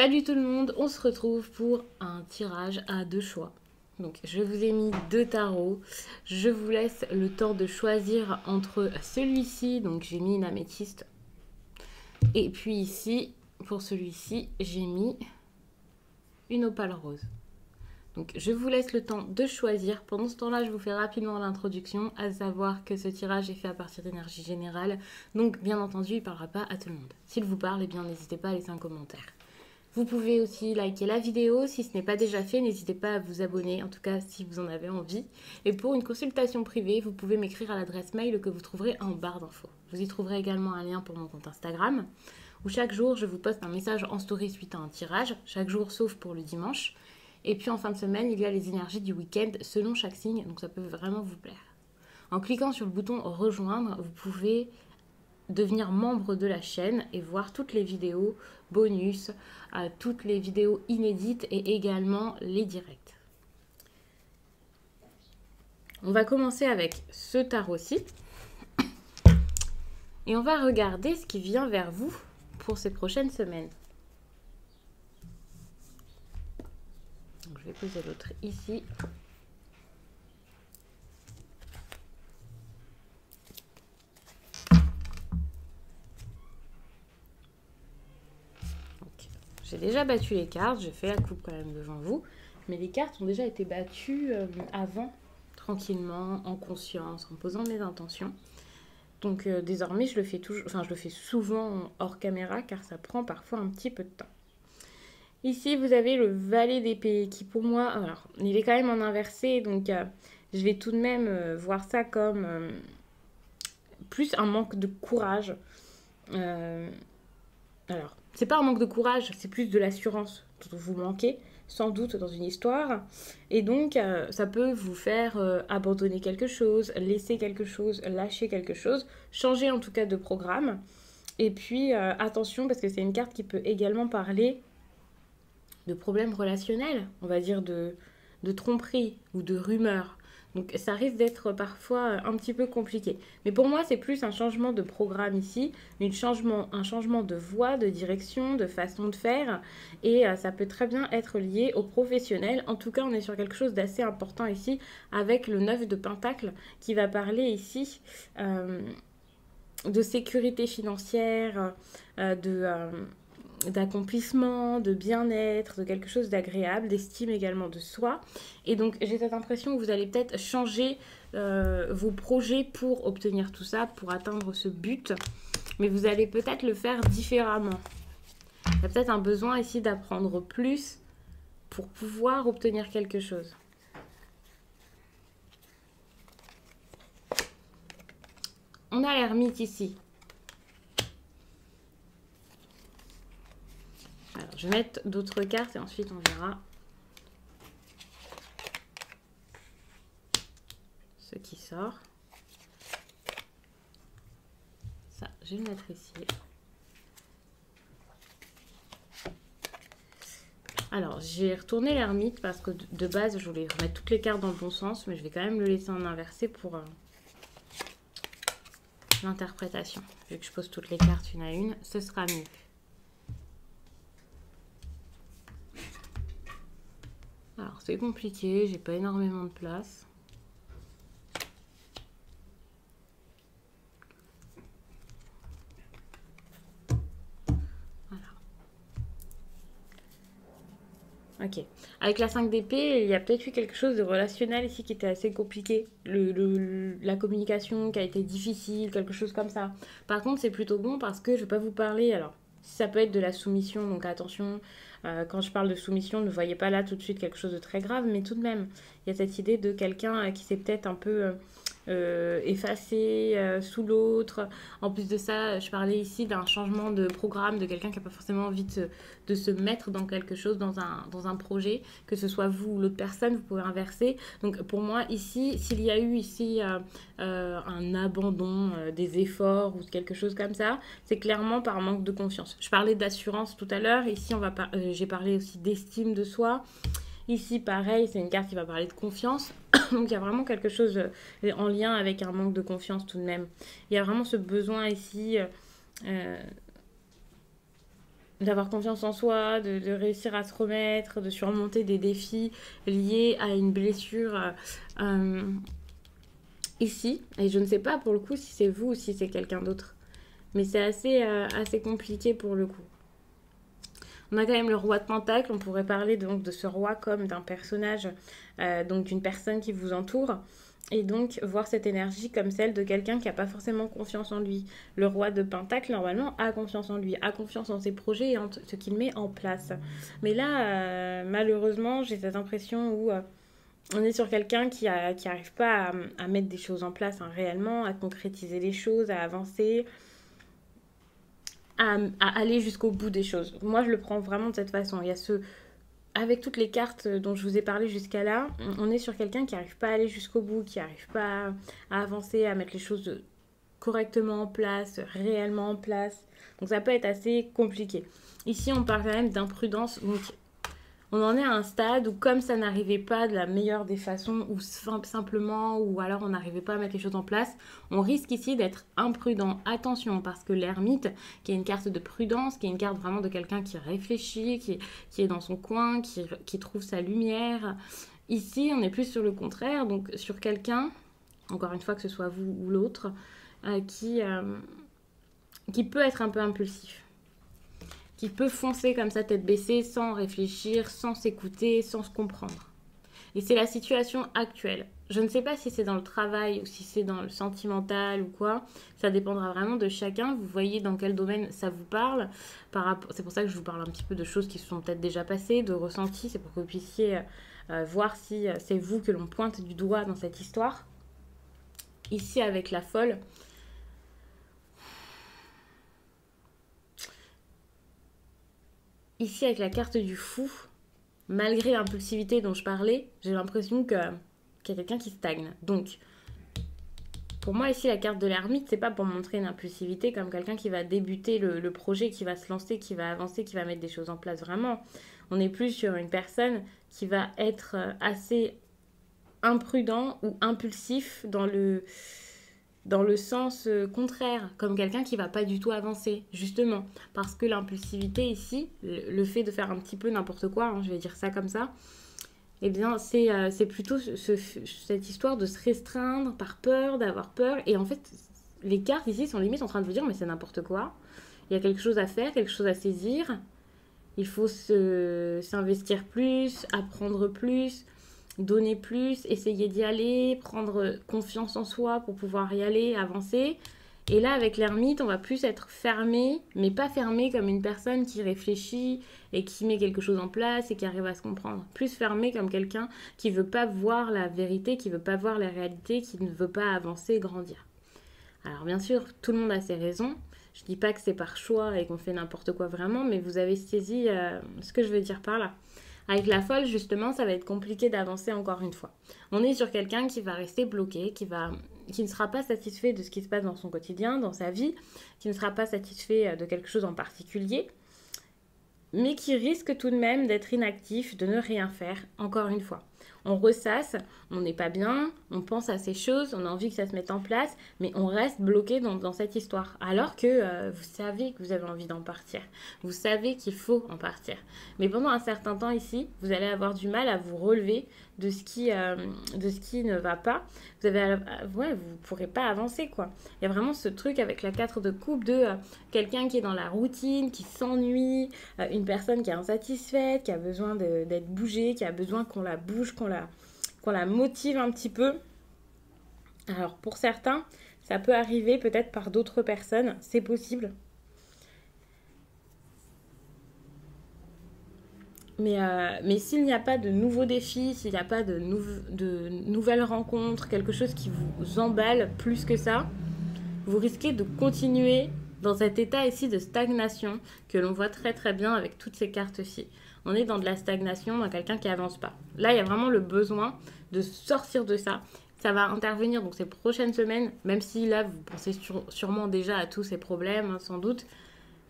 Salut tout le monde, on se retrouve pour un tirage à deux choix. Donc je vous ai mis deux tarots, je vous laisse le temps de choisir entre celui-ci, donc j'ai mis une améthyste, et puis ici, pour celui-ci, j'ai mis une opale rose. Donc je vous laisse le temps de choisir. Pendant ce temps-là, je vous fais rapidement l'introduction, à savoir que ce tirage est fait à partir d'énergie générale. Donc bien entendu, il ne parlera pas à tout le monde. S'il vous parle, eh bien n'hésitez pas à laisser un commentaire. Vous pouvez aussi liker la vidéo. Si ce n'est pas déjà fait, n'hésitez pas à vous abonner, en tout cas si vous en avez envie. Et pour une consultation privée, vous pouvez m'écrire à l'adresse mail que vous trouverez en barre d'infos. Vous y trouverez également un lien pour mon compte Instagram, où chaque jour, je vous poste un message en story suite à un tirage, chaque jour sauf pour le dimanche. Et puis en fin de semaine, il y a les énergies du week-end selon chaque signe, donc ça peut vraiment vous plaire. En cliquant sur le bouton rejoindre, vous pouvez devenir membre de la chaîne et voir toutes les vidéos bonus, toutes les vidéos inédites et également les directs. On va commencer avec ce tarot-ci et on va regarder ce qui vient vers vous pour ces prochaines semaines. Donc, je vais poser l'autre ici. J'ai déjà battu les cartes, j'ai fait la coupe quand même devant vous, mais les cartes ont déjà été battues avant, tranquillement, en conscience, en posant mes intentions. Donc désormais, je le fais souvent hors caméra car ça prend parfois un petit peu de temps. Ici, vous avez le valet d'épée qui pour moi, alors il est quand même en inversé, donc je vais tout de même voir ça comme plus un manque de courage. Alors, c'est pas un manque de courage, c'est plus de l'assurance dont vous manquez, sans doute, dans une histoire. Et donc, ça peut vous faire abandonner quelque chose, laisser quelque chose, lâcher quelque chose, changer en tout cas de programme. Et puis, attention, parce que c'est une carte qui peut également parler de problèmes relationnels, on va dire de tromperie ou de rumeurs. Donc ça risque d'être parfois un petit peu compliqué. Mais pour moi, c'est plus un changement de programme ici, un changement de voie, de direction, de façon de faire. Et ça peut très bien être lié au professionnel. En tout cas, on est sur quelque chose d'assez important ici avec le 9 de Pentacle qui va parler ici de sécurité financière, d'accomplissement, de bien-être, de quelque chose d'agréable, d'estime également de soi. Et donc j'ai cette impression que vous allez peut-être changer vos projets pour obtenir tout ça, pour atteindre ce but, mais vous allez peut-être le faire différemment. Il y a peut-être un besoin ici d'apprendre plus pour pouvoir obtenir quelque chose. On a l'ermite ici. Alors, je vais mettre d'autres cartes et ensuite on verra ce qui sort. Ça, je vais le mettre ici. Alors, j'ai retourné l'ermite parce que de base, je voulais remettre toutes les cartes dans le bon sens, mais je vais quand même le laisser en inversé pour l'interprétation. Vu que je pose toutes les cartes une à une, ce sera mieux. Alors, c'est compliqué, j'ai pas énormément de place. Voilà. Ok. Avec la 5 d'épée, il y a peut-être eu quelque chose de relationnel ici qui était assez compliqué. La communication qui a été difficile, quelque chose comme ça. Par contre, c'est plutôt bon parce que je vais pas vous parler... Alors, ça peut être de la soumission, donc attention... quand je parle de soumission, ne voyez pas là tout de suite quelque chose de très grave, mais tout de même, il y a cette idée de quelqu'un qui s'est peut-être un peu effacé sous l'autre. En plus de ça, je parlais ici d'un changement de programme, de quelqu'un qui n'a pas forcément envie de se mettre dans quelque chose, dans un projet, que ce soit vous ou l'autre personne, vous pouvez inverser. Donc pour moi, ici, s'il y a eu ici un abandon des efforts ou quelque chose comme ça, c'est clairement par manque de confiance. Je parlais d'assurance tout à l'heure, ici j'ai parlé aussi d'estime de soi. Ici, pareil, c'est une carte qui va parler de confiance. Donc, il y a vraiment quelque chose en lien avec un manque de confiance tout de même. Il y a vraiment ce besoin ici d'avoir confiance en soi, de réussir à se remettre, de surmonter des défis liés à une blessure ici. Et je ne sais pas pour le coup si c'est vous ou si c'est quelqu'un d'autre. Mais c'est assez compliqué pour le coup. On a quand même le roi de Pentacle. On pourrait parler donc de ce roi comme d'un personnage, donc d'une personne qui vous entoure. Et donc voir cette énergie comme celle de quelqu'un qui n'a pas forcément confiance en lui. Le roi de Pentacle, normalement, a confiance en lui, a confiance en ses projets et en ce qu'il met en place. Mais là, malheureusement, j'ai cette impression où on est sur quelqu'un qui arrive pas à mettre des choses en place réellement, à concrétiser les choses, à avancer, à aller jusqu'au bout des choses. Moi, je le prends vraiment de cette façon. Il y a avec toutes les cartes dont je vous ai parlé jusqu'à là, on est sur quelqu'un qui n'arrive pas à aller jusqu'au bout, qui n'arrive pas à avancer, à mettre les choses correctement en place, réellement en place. Donc ça peut être assez compliqué. Ici, on parle quand même d'imprudence. Donc on en est à un stade où comme ça n'arrivait pas de la meilleure des façons, ou simplement, ou alors on n'arrivait pas à mettre les choses en place, on risque ici d'être imprudent. Attention, parce que l'ermite, qui est une carte de prudence, qui est une carte vraiment de quelqu'un qui réfléchit, qui est dans son coin, qui trouve sa lumière. Ici, on est plus sur le contraire, donc sur quelqu'un, encore une fois que ce soit vous ou l'autre, qui peut être un peu impulsif, qui peut foncer comme ça tête baissée sans réfléchir, sans s'écouter, sans se comprendre. Et c'est la situation actuelle. Je ne sais pas si c'est dans le travail ou si c'est dans le sentimental ou quoi. Ça dépendra vraiment de chacun. Vous voyez dans quel domaine ça vous parle. C'est pour ça que je vous parle un petit peu de choses qui se sont peut-être déjà passées, de ressentis. C'est pour que vous puissiez voir si c'est vous que l'on pointe du doigt dans cette histoire. Ici avec la folle, ici, avec la carte du fou, malgré l'impulsivité dont je parlais, j'ai l'impression qu'il y a quelqu'un qui stagne. Donc, pour moi, ici, la carte de l'ermite, c'est pas pour montrer une impulsivité comme quelqu'un qui va débuter le projet, qui va se lancer, qui va avancer, qui va mettre des choses en place. Vraiment, on est plus sur une personne qui va être assez imprudent ou impulsif dans le sens contraire, comme quelqu'un qui va pas du tout avancer, justement, parce que l'impulsivité ici, le fait de faire un petit peu n'importe quoi, je vais dire ça comme ça, eh bien c'est plutôt cette histoire de se restreindre par peur, d'avoir peur, et en fait les cartes ici sont limite en train de vous dire mais c'est n'importe quoi, il y a quelque chose à faire, quelque chose à saisir, il faut s'investir plus, apprendre plus, donner plus, essayer d'y aller, prendre confiance en soi pour pouvoir y aller, avancer. Et là, avec l'ermite, on va plus être fermé, mais pas fermé comme une personne qui réfléchit et qui met quelque chose en place et qui arrive à se comprendre. Plus fermé comme quelqu'un qui veut pas voir la vérité, qui veut pas voir la réalité, qui ne veut pas avancer et grandir. Alors bien sûr, tout le monde a ses raisons. Je dis pas que c'est par choix et qu'on fait n'importe quoi vraiment, mais vous avez saisi ce que je veux dire par là. Avec la folle, justement, ça va être compliqué d'avancer encore une fois. On est sur quelqu'un qui va rester bloqué, qui ne sera pas satisfait de ce qui se passe dans son quotidien, dans sa vie, qui ne sera pas satisfait de quelque chose en particulier, mais qui risque tout de même d'être inactif, de ne rien faire, encore une fois. On ressasse, on n'est pas bien, on pense à ces choses, on a envie que ça se mette en place, mais on reste bloqué dans cette histoire. Alors que vous savez que vous avez envie d'en partir. Vous savez qu'il faut en partir. Mais pendant un certain temps ici, vous allez avoir du mal à vous relever de ce qui ne va pas. Vous pourrez pas avancer, quoi. Il y a vraiment ce truc avec la 4 de coupe de quelqu'un qui est dans la routine, qui s'ennuie, une personne qui est insatisfaite, qui a besoin d'être bougée, qui a besoin qu'on la bouge, qu'on la motive un petit peu. Alors pour certains, ça peut arriver peut-être par d'autres personnes, c'est possible. Mais s'il n'y a pas de nouveaux défis, s'il n'y a pas de nouvelles rencontres, quelque chose qui vous emballe plus que ça, vous risquez de continuer dans cet état ici de stagnation que l'on voit très très bien avec toutes ces cartes-ci. On est dans de la stagnation, dans quelqu'un qui avance pas. Là, il y a vraiment le besoin de sortir de ça. Ça va intervenir donc ces prochaines semaines, même si là, vous pensez sûrement déjà à tous ces problèmes, sans doute.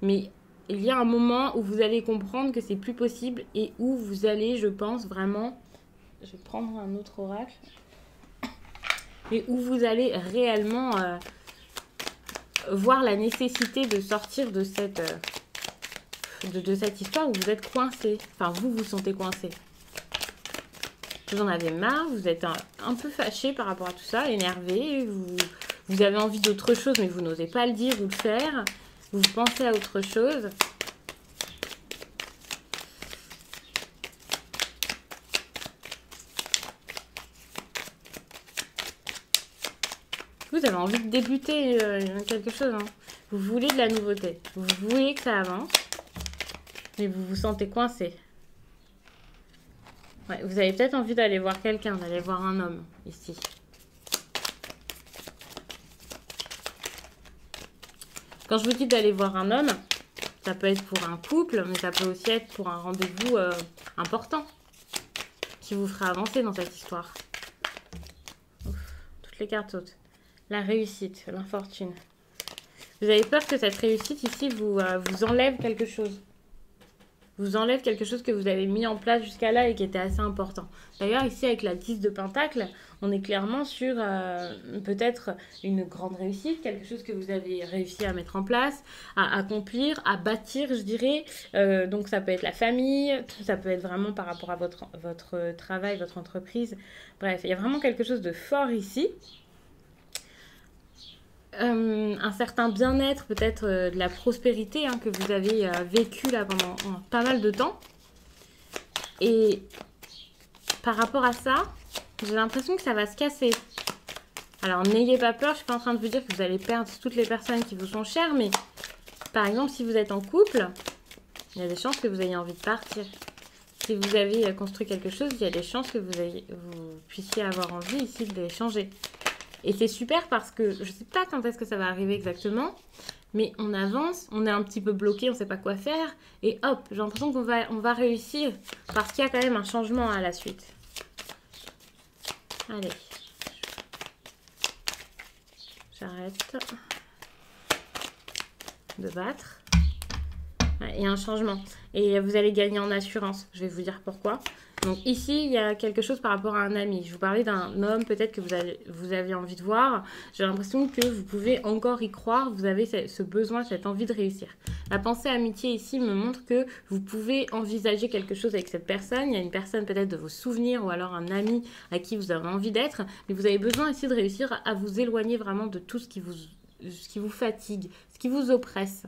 Mais il y a un moment où vous allez comprendre que c'est plus possible et où vous allez, je pense, vraiment... Je vais prendre un autre oracle. Et où vous allez réellement voir la nécessité de sortir de cette de cette histoire où vous êtes coincé. Enfin, vous vous sentez coincé. Vous en avez marre, vous êtes un peu fâché par rapport à tout ça, énervé. Vous avez envie d'autre chose, mais vous n'osez pas le dire ou le faire. Vous pensez à autre chose. Vous avez envie de débuter quelque chose. Hein. Vous voulez de la nouveauté. Vous voulez que ça avance. Mais vous vous sentez coincé. Ouais, vous avez peut-être envie d'aller voir quelqu'un, d'aller voir un homme ici. Quand je vous dis d'aller voir un homme, ça peut être pour un couple, mais ça peut aussi être pour un rendez-vous important qui vous fera avancer dans cette histoire. Ouf, toutes les cartes sautent. La réussite, l'infortune. Vous avez peur que cette réussite ici vous enlève quelque chose. Vous enlève quelque chose que vous avez mis en place jusqu'à là et qui était assez important. D'ailleurs, ici, avec la 10 de Pentacle, on est clairement sur peut-être une grande réussite, quelque chose que vous avez réussi à mettre en place, à accomplir, à bâtir, je dirais. Donc, ça peut être la famille, ça peut être vraiment par rapport à votre travail, votre entreprise. Bref, il y a vraiment quelque chose de fort ici. Un certain bien-être, peut-être de la prospérité hein, que vous avez vécu là pendant pas mal de temps. Et par rapport à ça, j'ai l'impression que ça va se casser. Alors n'ayez pas peur, je suis pas en train de vous dire que vous allez perdre toutes les personnes qui vous sont chères, mais par exemple si vous êtes en couple, il y a des chances que vous ayez envie de partir. Si vous avez construit quelque chose, il y a des chances que vous puissiez avoir envie ici de les changer. Et c'est super parce que je ne sais pas quand est-ce que ça va arriver exactement, mais on avance, on est un petit peu bloqué, on ne sait pas quoi faire, et hop, j'ai l'impression qu'on va réussir parce qu'il y a quand même un changement à la suite. Allez, j'arrête de battre. Il y a un changement et vous allez gagner en assurance, je vais vous dire pourquoi. Donc ici, il y a quelque chose par rapport à un ami. Je vous parlais d'un homme peut-être que vous avez envie de voir. J'ai l'impression que vous pouvez encore y croire. Vous avez ce besoin, cette envie de réussir. La pensée amitié ici me montre que vous pouvez envisager quelque chose avec cette personne. Il y a une personne peut-être de vos souvenirs ou alors un ami à qui vous avez envie d'être. Mais vous avez besoin ici de réussir à vous éloigner vraiment de tout ce qui vous fatigue, ce qui vous oppresse.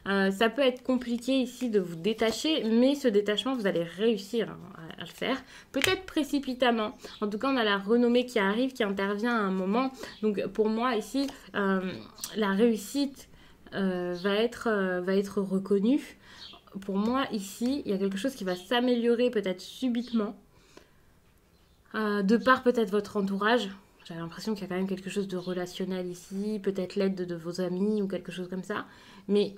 Ça peut être compliqué ici de vous détacher, mais ce détachement, vous allez réussir à le faire. Peut-être précipitamment. En tout cas, on a la renommée qui arrive, qui intervient à un moment. Donc, pour moi, ici, la réussite va être reconnue. Pour moi, ici, il y a quelque chose qui va s'améliorer peut-être subitement, de par peut-être votre entourage. J'ai l'impression qu'il y a quand même quelque chose de relationnel ici, peut-être l'aide de vos amis ou quelque chose comme ça. Mais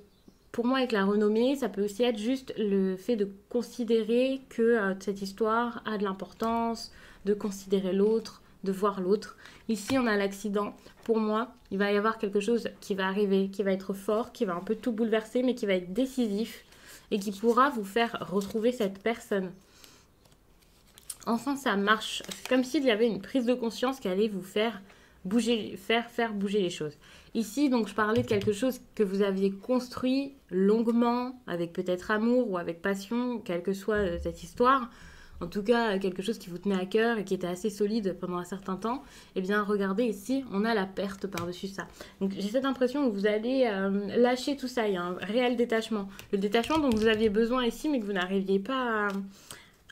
pour moi, avec la renommée, ça peut aussi être juste le fait de considérer que cette histoire a de l'importance, de considérer l'autre, de voir l'autre. Ici, on a l'accident. Pour moi, il va y avoir quelque chose qui va arriver, qui va être fort, qui va un peu tout bouleverser, mais qui va être décisif et qui pourra vous faire retrouver cette personne. Enfin, ça marche. C'est comme s'il y avait une prise de conscience qui allait vous faire bouger, faire bouger les choses. Ici, donc, je parlais de quelque chose que vous aviez construit longuement, avec peut-être amour ou avec passion, quelle que soit cette histoire. En tout cas, quelque chose qui vous tenait à cœur et qui était assez solide pendant un certain temps. Eh bien, regardez ici, on a la perte par-dessus ça. Donc, j'ai cette impression que vous allez lâcher tout ça. Il y a un réel détachement. Le détachement dont vous aviez besoin ici, mais que vous n'arriviez pas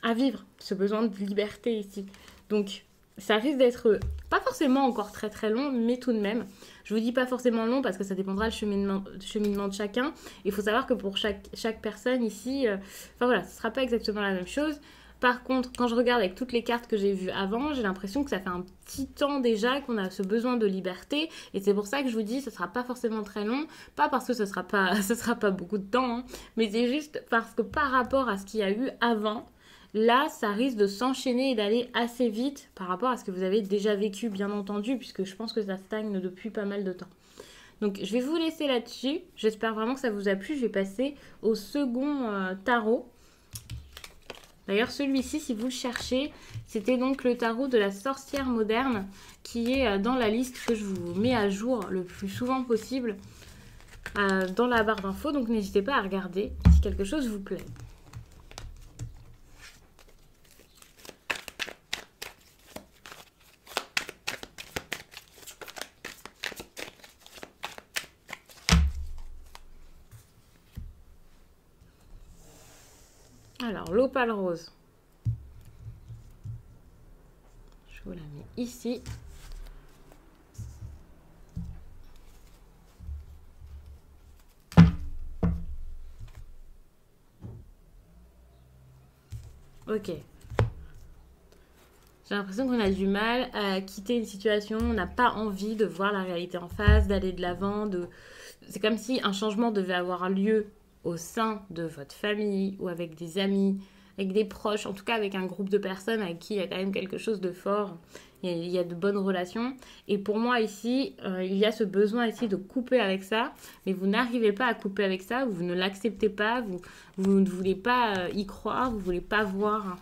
à vivre, ce besoin de liberté ici. Donc, ça risque d'être pas forcément encore très très long, mais tout de même. Je vous dis pas forcément long parce que ça dépendra du cheminement de chacun. Il faut savoir que pour chaque personne ici, enfin voilà, ce sera pas exactement la même chose. Par contre, quand je regarde avec toutes les cartes que j'ai vues avant, j'ai l'impression que ça fait un petit temps déjà qu'on a ce besoin de liberté. Et c'est pour ça que je vous dis, ce ne sera pas forcément très long. Pas parce que ce sera pas beaucoup de temps, hein, mais c'est juste parce que par rapport à ce qu'il y a eu avant, là, ça risque de s'enchaîner et d'aller assez vite par rapport à ce que vous avez déjà vécu, bien entendu, puisque je pense que ça stagne depuis pas mal de temps. Donc, je vais vous laisser là-dessus. J'espère vraiment que ça vous a plu. Je vais passer au second tarot. D'ailleurs, celui-ci, si vous le cherchez, c'était donc le tarot de la sorcière moderne qui est dans la liste que je vous mets à jour le plus souvent possible. dans la barre d'infos, donc n'hésitez pas à regarder si quelque chose vous plaît. Alors, l'opale rose. Je vous la mets ici. Ok. J'ai l'impression qu'on a du mal à quitter une situation, on n'a pas envie de voir la réalité en face, d'aller de l'avant. C'est comme si un changement devait avoir lieu au sein de votre famille ou avec des amis, avec des proches, en tout cas avec un groupe de personnes avec qui il y a quand même quelque chose de fort, il y a de bonnes relations. Et pour moi ici, il y a ce besoin ici de couper avec ça, mais vous n'arrivez pas à couper avec ça, vous ne l'acceptez pas, vous ne voulez pas y croire, vous ne voulez pas voir.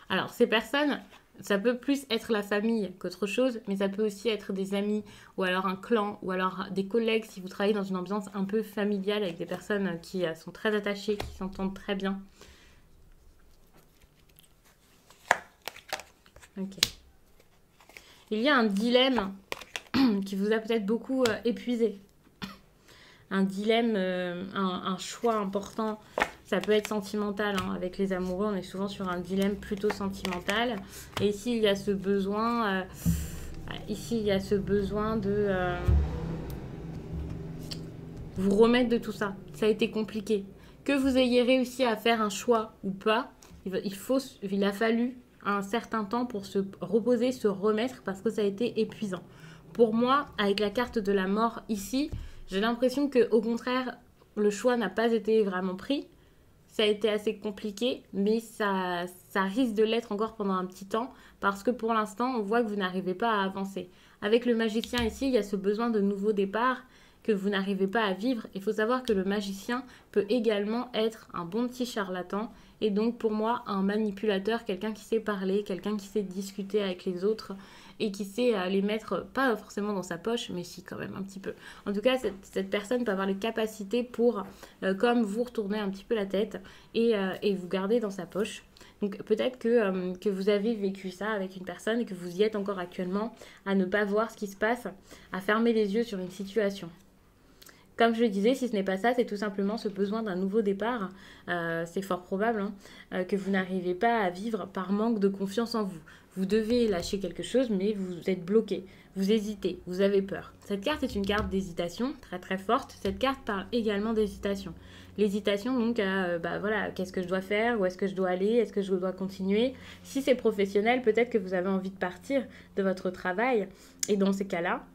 Alors, ces personnes, ça peut plus être la famille qu'autre chose, mais ça peut aussi être des amis, ou alors un clan, ou alors des collègues si vous travaillez dans une ambiance un peu familiale avec des personnes qui sont très attachées, qui s'entendent très bien. Ok. Il y a un dilemme qui vous a peut-être beaucoup épuisé. Un dilemme, un choix important. Ça peut être sentimental, hein. Avec les amoureux, on est souvent sur un dilemme plutôt sentimental. Et ici, il y a ce besoin, de vous remettre de tout ça. Ça a été compliqué. Que vous ayez réussi à faire un choix ou pas, il a fallu un certain temps pour se reposer, se remettre, parce que ça a été épuisant. Pour moi, avec la carte de la mort ici, j'ai l'impression que, au contraire, le choix n'a pas été vraiment pris. Ça a été assez compliqué, mais ça risque de l'être encore pendant un petit temps, parce que pour l'instant, on voit que vous n'arrivez pas à avancer. Avec le magicien ici, il y a ce besoin de nouveau départ que vous n'arrivez pas à vivre. Il faut savoir que le magicien peut également être un bon petit charlatan, et donc pour moi, un manipulateur, quelqu'un qui sait parler, quelqu'un qui sait discuter avec les autres, et qui sait les mettre, pas forcément dans sa poche, mais si quand même un petit peu. En tout cas, cette personne peut avoir les capacités pour, comme vous, retourner un petit peu la tête et vous garder dans sa poche. Donc peut-être que vous avez vécu ça avec une personne et que vous y êtes encore actuellement, à ne pas voir ce qui se passe, à fermer les yeux sur une situation. Comme je le disais, si ce n'est pas ça, c'est tout simplement ce besoin d'un nouveau départ. C'est fort probable, hein, que vous n'arrivez pas à vivre par manque de confiance en vous. Vous devez lâcher quelque chose, mais vous êtes bloqué. Vous hésitez, vous avez peur. Cette carte est une carte d'hésitation très très forte. Cette carte parle également d'hésitation. L'hésitation, donc, voilà, qu'est-ce que je dois faire? Où est-ce que je dois aller? Est-ce que je dois continuer? Si c'est professionnel, peut-être que vous avez envie de partir de votre travail. Et dans ces cas-là,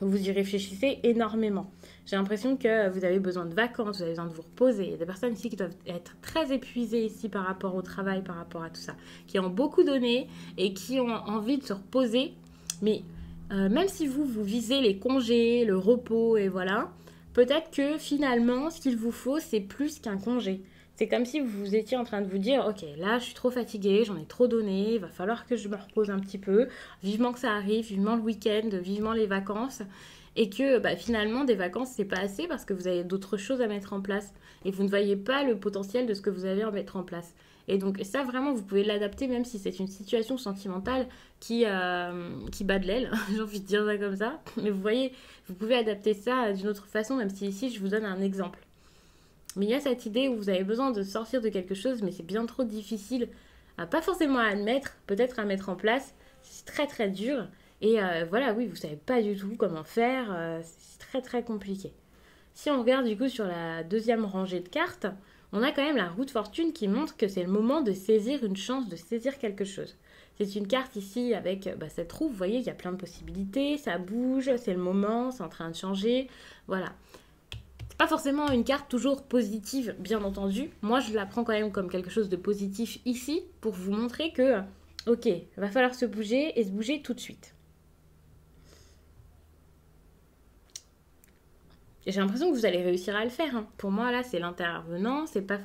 vous y réfléchissez énormément. J'ai l'impression que vous avez besoin de vacances, vous avez besoin de vous reposer. Il y a des personnes ici qui doivent être très épuisées ici par rapport au travail, par rapport à tout ça, qui ont beaucoup donné et qui ont envie de se reposer. Mais même si vous visez les congés, le repos et voilà, peut-être que finalement, ce qu'il vous faut, c'est plus qu'un congé. C'est comme si vous étiez en train de vous dire, ok, là je suis trop fatiguée, j'en ai trop donné, il va falloir que je me repose un petit peu, vivement que ça arrive, vivement le week-end, vivement les vacances, et que finalement des vacances c'est pas assez parce que vous avez d'autres choses à mettre en place et vous ne voyez pas le potentiel de ce que vous avez à mettre en place. Et donc ça vraiment vous pouvez l'adapter même si c'est une situation sentimentale qui bat de l'aile, j'ai envie de dire ça comme ça, mais vous voyez, vous pouvez adapter ça d'une autre façon, même si ici je vous donne un exemple. Mais il y a cette idée où vous avez besoin de sortir de quelque chose, mais c'est bien trop difficile, pas forcément à admettre, peut-être à mettre en place. C'est très très dur. Et voilà, oui, vous savez pas du tout comment faire. C'est très très compliqué. Si on regarde du coup sur la deuxième rangée de cartes, on a quand même la roue de fortune qui montre que c'est le moment de saisir une chance, de saisir quelque chose. C'est une carte ici avec cette roue, vous voyez, il y a plein de possibilités, ça bouge, c'est le moment, c'est en train de changer. Voilà. Pas forcément une carte toujours positive, bien entendu. Moi, je la prends quand même comme quelque chose de positif ici pour vous montrer que, ok, il va falloir se bouger et se bouger tout de suite. Et j'ai l'impression que vous allez réussir à le faire, hein. Pour moi, là, c'est l'intervenant, c'est pas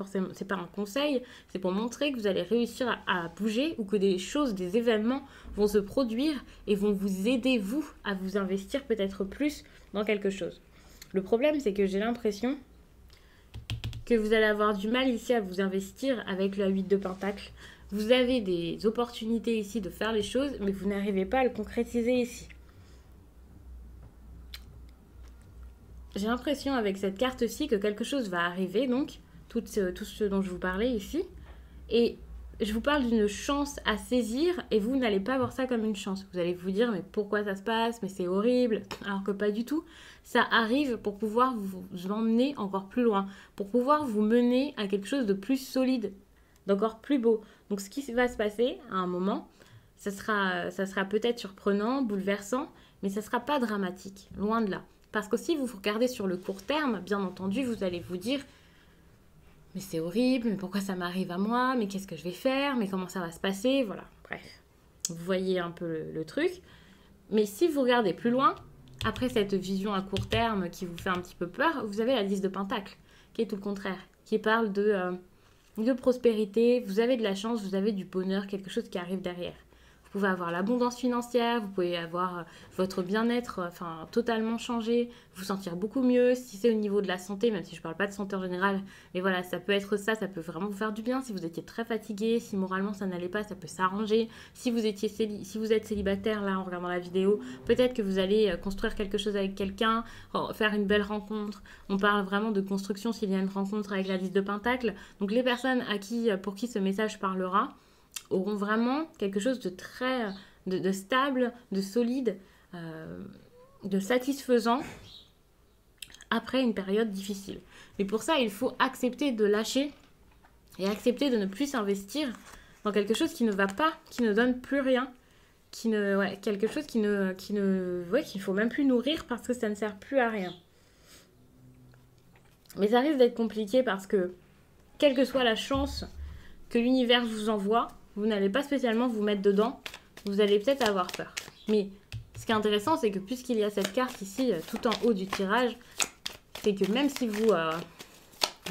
un conseil, c'est pour montrer que vous allez réussir à bouger ou que des choses, des événements vont se produire et vont vous aider, vous, à vous investir peut-être plus dans quelque chose. Le problème, c'est que j'ai l'impression que vous allez avoir du mal ici à vous investir avec le 8 de Pentacle. Vous avez des opportunités ici de faire les choses, mais vous n'arrivez pas à le concrétiser ici. J'ai l'impression avec cette carte-ci que quelque chose va arriver, donc tout ce dont je vous parlais ici. Et je vous parle d'une chance à saisir et vous n'allez pas voir ça comme une chance. Vous allez vous dire mais pourquoi ça se passe, mais c'est horrible, alors que pas du tout. Ça arrive pour pouvoir vous emmener encore plus loin, pour pouvoir vous mener à quelque chose de plus solide, d'encore plus beau. Donc ce qui va se passer à un moment, ça sera peut-être surprenant, bouleversant, mais ça ne sera pas dramatique, loin de là. Parce que si vous regardez sur le court terme, bien entendu, vous allez vous dire mais c'est horrible, mais pourquoi ça m'arrive à moi, mais qu'est-ce que je vais faire, mais comment ça va se passer, voilà, bref. Vous voyez un peu le truc. Mais si vous regardez plus loin, après cette vision à court terme qui vous fait un petit peu peur, vous avez la 10 de Pentacle, qui est tout le contraire, qui parle de prospérité, vous avez de la chance, vous avez du bonheur, quelque chose qui arrive derrière. Vous pouvez avoir l'abondance financière, vous pouvez avoir votre bien-être totalement changé, vous sentir beaucoup mieux. Si c'est au niveau de la santé, même si je ne parle pas de santé en général, mais voilà, ça peut être ça peut vraiment vous faire du bien. Si vous étiez très fatigué, si moralement ça n'allait pas, ça peut s'arranger. Si vous êtes célibataire, là, en regardant la vidéo, peut-être que vous allez construire quelque chose avec quelqu'un, faire une belle rencontre. On parle vraiment de construction s'il y a une rencontre avec la 10 de Pentacle. Donc les personnes pour qui ce message parlera, auront vraiment quelque chose de très de stable, de solide, de satisfaisant après une période difficile. Mais pour ça, il faut accepter de lâcher et accepter de ne plus s'investir dans quelque chose qui ne va pas, qui ne donne plus rien, quelque chose qu'il faut même plus nourrir parce que ça ne sert plus à rien. Mais ça risque d'être compliqué parce que, quelle que soit la chance que l'univers vous envoie, vous n'allez pas spécialement vous mettre dedans, vous allez peut-être avoir peur. Mais ce qui est intéressant, c'est que puisqu'il y a cette carte ici, tout en haut du tirage, c'est que même si vous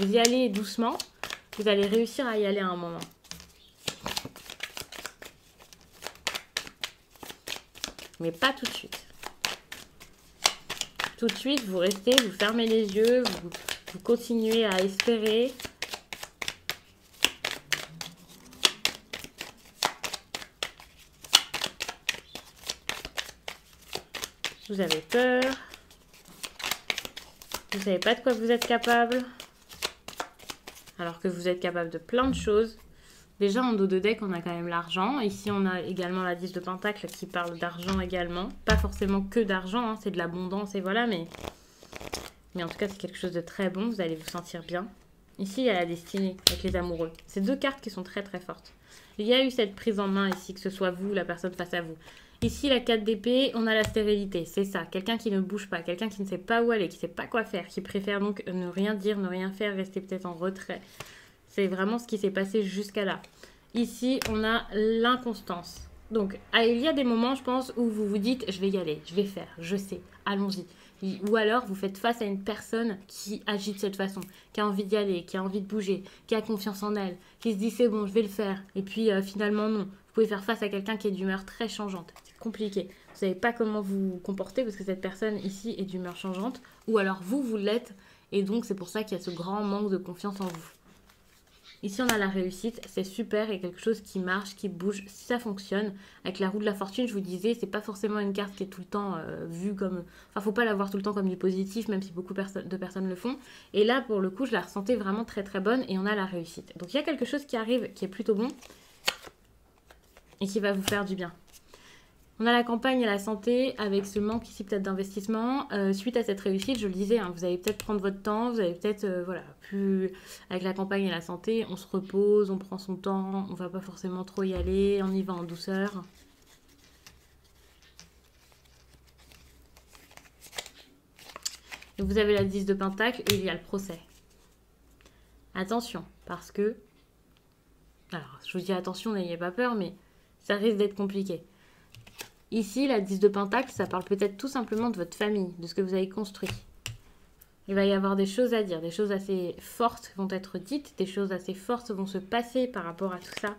y allez doucement, vous allez réussir à y aller à un moment. Mais pas tout de suite. Tout de suite, vous restez, vous fermez les yeux, vous continuez à espérer. Vous avez peur. Vous ne savez pas de quoi vous êtes capable. Alors que vous êtes capable de plein de choses. Déjà, en dos de deck, on a quand même l'argent. Ici, on a également la 10 de Pentacle qui parle d'argent également. Pas forcément que d'argent, hein, c'est de l'abondance et voilà. Mais en tout cas, c'est quelque chose de très bon. Vous allez vous sentir bien. Ici, il y a la destinée avec les amoureux. C'est deux cartes qui sont très très fortes. Il y a eu cette prise en main ici, que ce soit vous ou la personne face à vous. Ici, la 4 d'épée, on a la stérilité, c'est ça. Quelqu'un qui ne bouge pas, quelqu'un qui ne sait pas où aller, qui ne sait pas quoi faire, qui préfère donc ne rien dire, ne rien faire, rester peut-être en retrait. C'est vraiment ce qui s'est passé jusqu'à là. Ici, on a l'inconstance. Donc, il y a des moments, je pense, où vous vous dites, je vais y aller, je vais faire, je sais, allons-y. Ou alors, vous faites face à une personne qui agit de cette façon, qui a envie d'y aller, qui a envie de bouger, qui a confiance en elle, qui se dit, c'est bon, je vais le faire. Et puis, finalement, non. Vous pouvez faire face à quelqu'un qui est d'humeur très changeante. C'est compliqué. Vous ne savez pas comment vous comporter parce que cette personne ici est d'humeur changeante. Ou alors, vous l'êtes. Et donc, c'est pour ça qu'il y a ce grand manque de confiance en vous. Ici, on a la réussite, c'est super et quelque chose qui marche, qui bouge, si ça fonctionne. Avec la roue de la fortune, je vous disais, c'est pas forcément une carte qui est tout le temps vue comme... Enfin, faut pas la voir tout le temps comme du positif, même si beaucoup de personnes le font. Et là, pour le coup, je la ressentais vraiment très très bonne et on a la réussite. Donc, il y a quelque chose qui arrive qui est plutôt bon et qui va vous faire du bien. On a la campagne et la santé avec ce manque ici peut-être d'investissement. Suite à cette réussite, je le disais, hein, vous allez peut-être prendre votre temps, vous allez peut-être, avec la campagne et la santé, on se repose, on prend son temps, on va pas forcément trop y aller, on y va en douceur. Et vous avez la 10 de Pentacle et il y a le procès. Attention, parce que... Alors, je vous dis attention, n'ayez pas peur, mais ça risque d'être compliqué. Ici, la 10 de Pentacle, ça parle peut-être tout simplement de votre famille, de ce que vous avez construit. Il va y avoir des choses à dire, des choses assez fortes vont être dites, des choses assez fortes vont se passer par rapport à tout ça.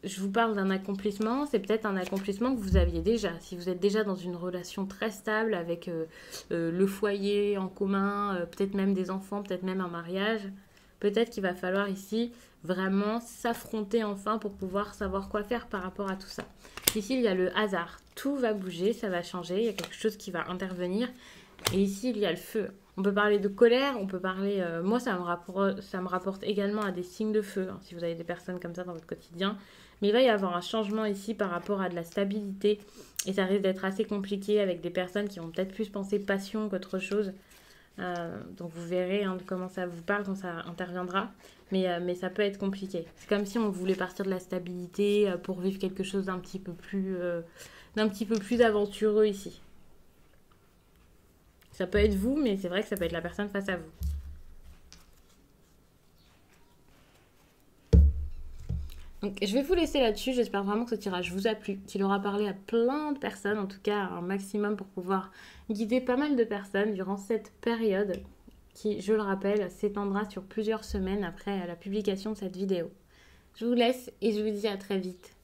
Je vous parle d'un accomplissement, c'est peut-être un accomplissement que vous aviez déjà. Si vous êtes déjà dans une relation très stable avec le foyer en commun, peut-être même des enfants, peut-être même un mariage, peut-être qu'il va falloir ici vraiment s'affronter enfin pour pouvoir savoir quoi faire par rapport à tout ça. Ici, il y a le hasard. Tout va bouger, ça va changer, il y a quelque chose qui va intervenir. Et ici, il y a le feu. On peut parler de colère, on peut parler... moi, ça me rapporte également à des signes de feu, hein, si vous avez des personnes comme ça dans votre quotidien. Mais il va y avoir un changement ici par rapport à de la stabilité. Et ça risque d'être assez compliqué avec des personnes qui vont peut-être plus penser passion qu'autre chose. Donc vous verrez hein, de comment ça vous parle quand ça interviendra. Mais ça peut être compliqué. C'est comme si on voulait partir de la stabilité pour vivre quelque chose d'un petit peu plus aventureux ici. Ça peut être vous, mais c'est vrai que ça peut être la personne face à vous. Donc, je vais vous laisser là-dessus. J'espère vraiment que ce tirage vous a plu, qu'il aura parlé à plein de personnes, en tout cas un maximum pour pouvoir guider pas mal de personnes durant cette période qui, je le rappelle, s'étendra sur plusieurs semaines après la publication de cette vidéo. Je vous laisse et je vous dis à très vite.